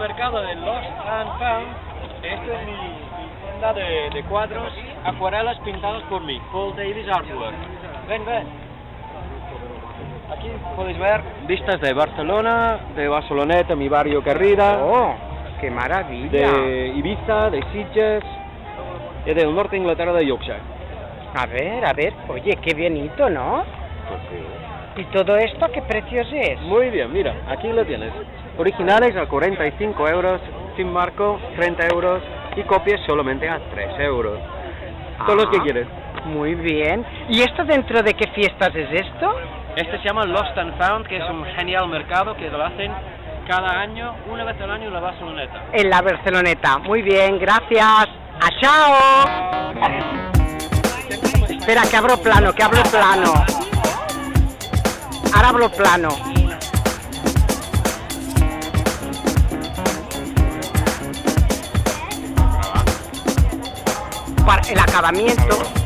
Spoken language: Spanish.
Mercado de Lost and Found. Esta es mi tienda de cuadros, acuarelas pintadas por mí, Paul Davis Artwork. Ven. Aquí podéis ver vistas de Barcelona, de Barceloneta, mi barrio querida. ¡Oh, qué maravilla! De Ibiza, de Sitges y del norte de Inglaterra, de Yorkshire. A ver, oye, qué bienito, ¿no? ¿Y todo esto a qué precios es? Muy bien, mira, aquí lo tienes. Originales a 45 euros, sin marco 30 euros y copias solamente a 3 euros. Todos los que quieres. Muy bien. ¿Y esto dentro de qué fiestas es esto? Este se llama Lost and Found, que es un genial mercado que lo hacen cada año, una vez al año en la Barceloneta. En la Barceloneta. Muy bien, gracias. ¡Chao! Espera, que abro plano. Ahora abro plano. Para el acabamiento.